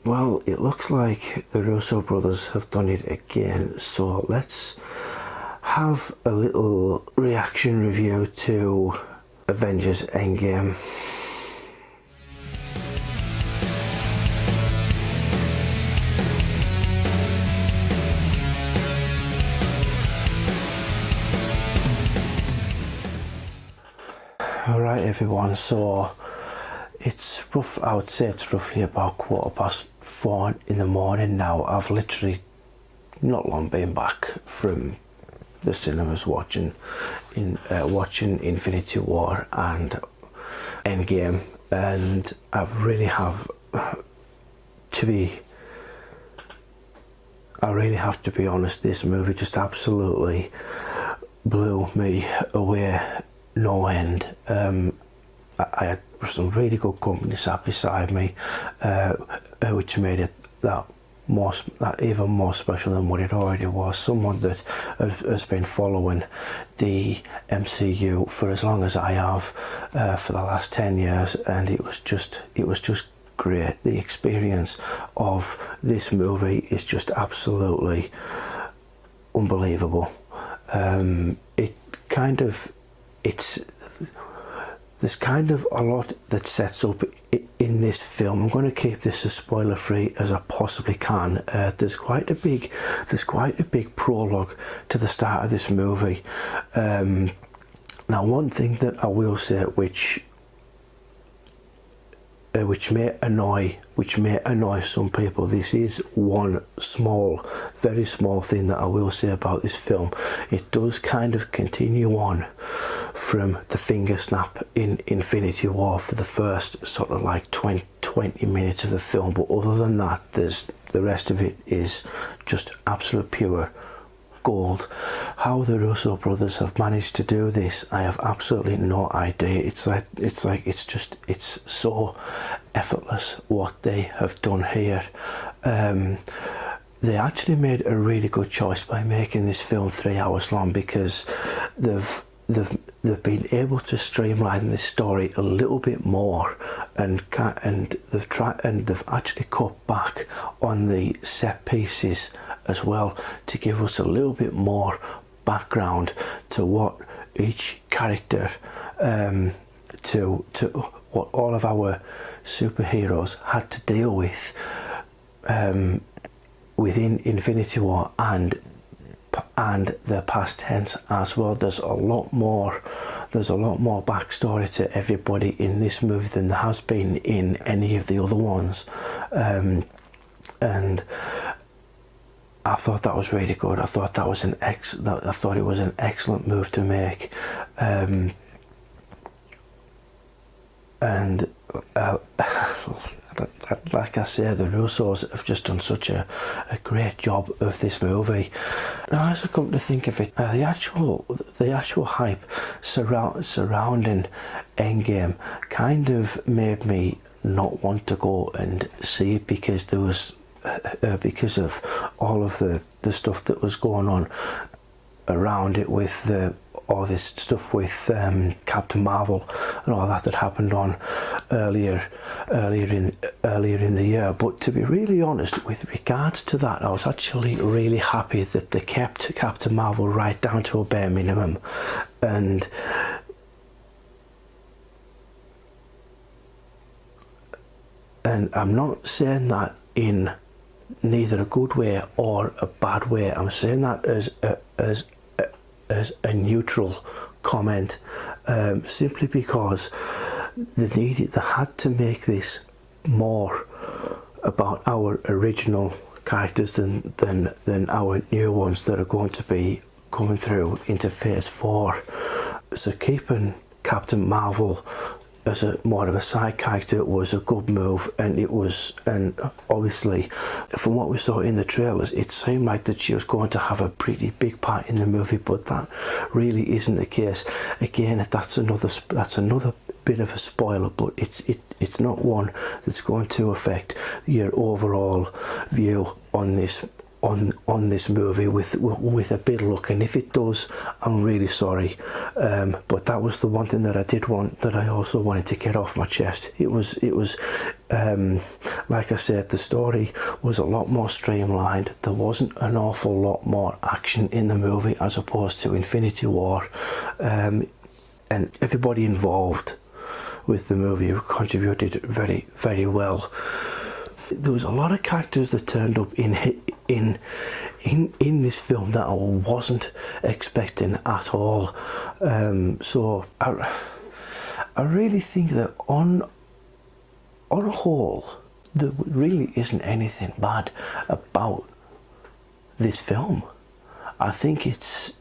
Well, it looks like the Russo brothers have done it again, so let's have a little reaction review to Avengers Endgame. Alright everyone, so it's rough, I would say it's roughly about 4:15 in the morning now. I've literally not long been back from the cinemas watching Infinity War and Endgame, and I really have to be honest, this movie just absolutely blew me away no end. I had some really good company sat beside me, which made it that even more special than what it already was. Someone that has been following the MCU for as long as I have, for the last 10 years, and it was just great. The experience of this movie is just absolutely unbelievable. There's kind of a lot that sets up in this film. I'm going to keep this as spoiler free as I possibly can. There's quite a big prologue to the start of this movie. Now, one thing that I will say, which may annoy some people, this is one very small thing that I will say about this film. It does kind of continue on from the finger snap in Infinity War for the first sort of like 20 minutes of the film, but other than that, the rest of it is just absolute pure gold. How the Russo brothers have managed to do this, I have absolutely no idea. It's so effortless what they have done here. They actually made a really good choice by making this film 3 hours long, because they've been able to streamline this story a little bit more, and they've actually cut back on the set pieces as well to give us a little bit more background to what each character, to what all of our superheroes had to deal with within Infinity War and the past tense as well. There's a lot more backstory to everybody in this movie than there has been in any of the other ones, and I thought that was really good. I thought it was an excellent move to make, and like I say, the Russos have just done such a great job of this movie. Now, as I come to think of it, the actual hype surrounding Endgame kind of made me not want to go and see it, because there was because of all of the stuff that was going on around it, with all this stuff with Captain Marvel and all that happened on earlier in the year. But to be really honest, with regards to that, I was actually really happy that they kept Captain Marvel right down to a bare minimum, and I'm not saying that in neither a good way or a bad way. I'm saying that as a neutral comment, simply because they had to make this more about our original characters than our new ones that are going to be coming through into Phase 4. So keeping Captain Marvel as more of a side character was a good move, and obviously from what we saw in the trailers, it seemed like that she was going to have a pretty big part in the movie, but that really isn't the case. Again, that's another bit of a spoiler, but it's not one that's going to affect your overall view on this on this movie with a bit of luck, and if it does, I'm really sorry. But that was the one thing that I did want, that I also wanted to get off my chest. It was like I said, the story was a lot more streamlined. There wasn't an awful lot more action in the movie as opposed to Infinity War, and everybody involved with the movie contributed very, very well. There was a lot of characters that turned up in this film that I wasn't expecting at all. So I really think that on a whole, there really isn't anything bad about this film. I think it's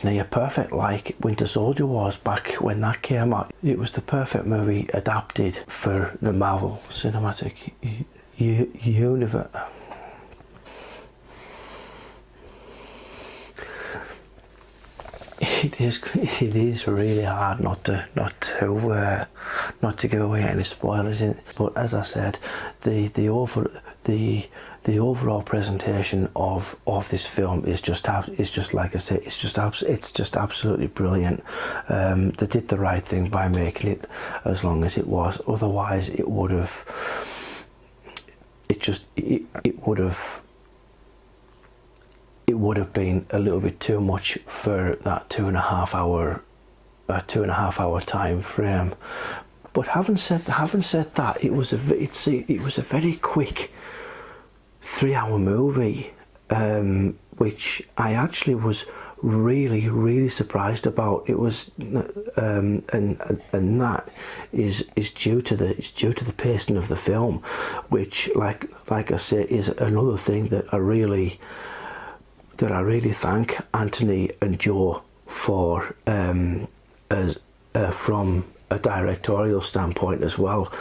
near perfect, like Winter Soldier was back when that came out. It was the perfect movie adapted for the Marvel Cinematic Universe. It is really hard not to give away any spoilers in it. But as I said, the overall presentation of this film is just like I said, it's just absolutely brilliant. They did the right thing by making it as long as it was. Otherwise, it would have been a little bit too much for that 2.5 hour time frame. But having said that, it was a very quick 3-hour movie, which I actually was really surprised about. It was and that is due to the pacing of the film, which like I say is another thing that I really thank Anthony and Joe for, from a directorial standpoint as well.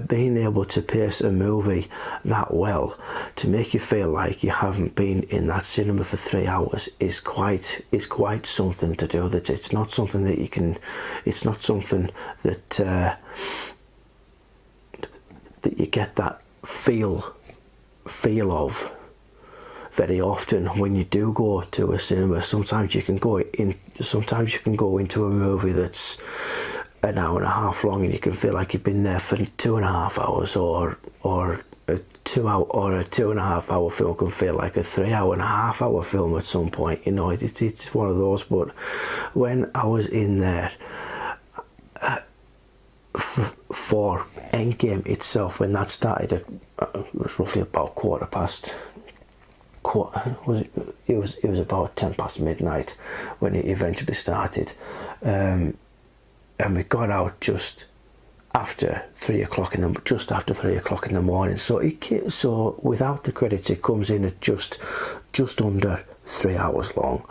Being able to pace a movie that well to make you feel like you haven't been in that cinema for 3 hours is quite something to do. That it's not something that you can. It's not something that that you get that feel of very often when you do go to a cinema. Sometimes you can go into a movie that's an hour and a half long and you can feel like you've been there for 2.5 hours, or a 2.5 hour film can feel like a 3.5 hour film at some point. You know, it's one of those. But when I was in there for Endgame itself, when that started at it was roughly about it was about 10 past midnight when it eventually started, and we got out just after 3 o'clock in the morning. So without the credits, it comes in at just under 3 hours long.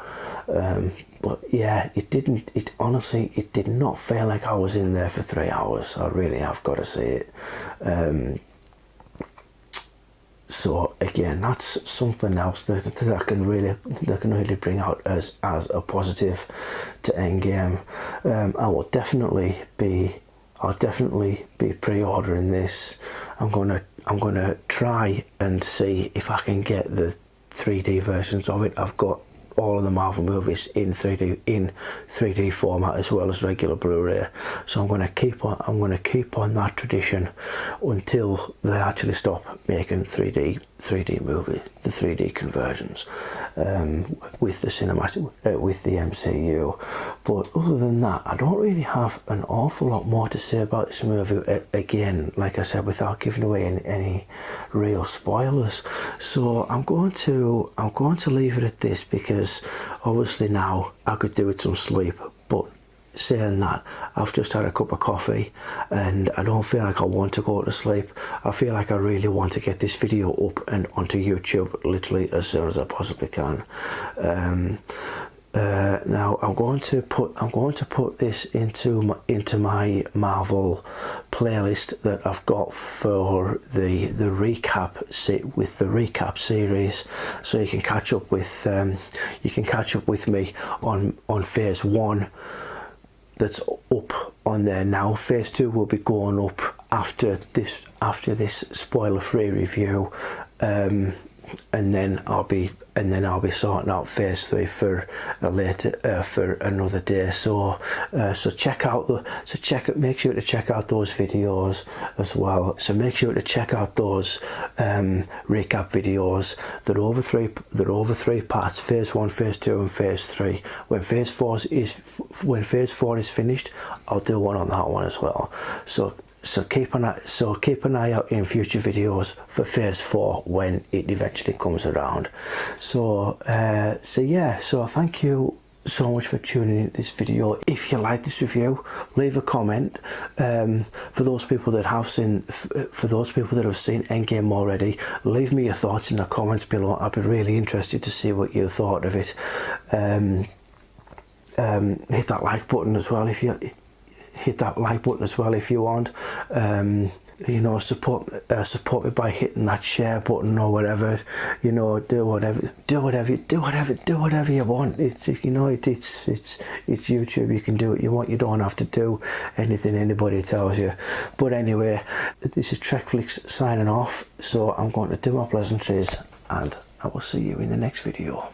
But yeah, it honestly did not feel like I was in there for 3 hours. I really have got to say it. So again, that's something else that I can really bring out as a positive to Endgame. I'll definitely be pre-ordering this. I'm gonna try and see if I can get the 3D versions of it. I've got all of the Marvel movies in 3D format as well as regular Blu-ray. So I'm going to keep on that tradition until they actually stop making 3D movie, the 3D conversions, with the cinematic with the MCU. But other than that, I don't really have an awful lot more to say about this movie. Again, like I said, without giving away any real spoilers. So I'm going to leave it at this, because obviously now I could do with some sleep. But saying that, I've just had a cup of coffee and I don't feel like I want to go to sleep. I feel like I really want to get this video up and onto YouTube literally as soon as I possibly can. Now I'm going to put this into my Marvel playlist that I've got for the recap series, so you can catch up with me on phase 1 that's up on there now. Phase 2 will be going up after this spoiler-free review, and then I'll be sorting out phase 3 for a later for another day. So make sure to check out those videos as well. So make sure to check out those recap videos. They're over three parts: phase 1, phase 2, and phase 3. When phase 4 is finished, I'll do one on that one as well. So keep an eye out in future videos for phase 4 when it eventually comes around. So thank you so much for tuning in this video. If you like this review, leave a comment. For those people that have seen Endgame already, leave me your thoughts in the comments below. I'd be really interested to see what you thought of it. Hit that like button as well if you want. You know, support me by hitting that share button or whatever. You know, do whatever you want. It's YouTube. You can do what you want. You don't have to do anything anybody tells you. But anyway, this is Trekflix signing off. So I'm going to do my pleasantries, and I will see you in the next video.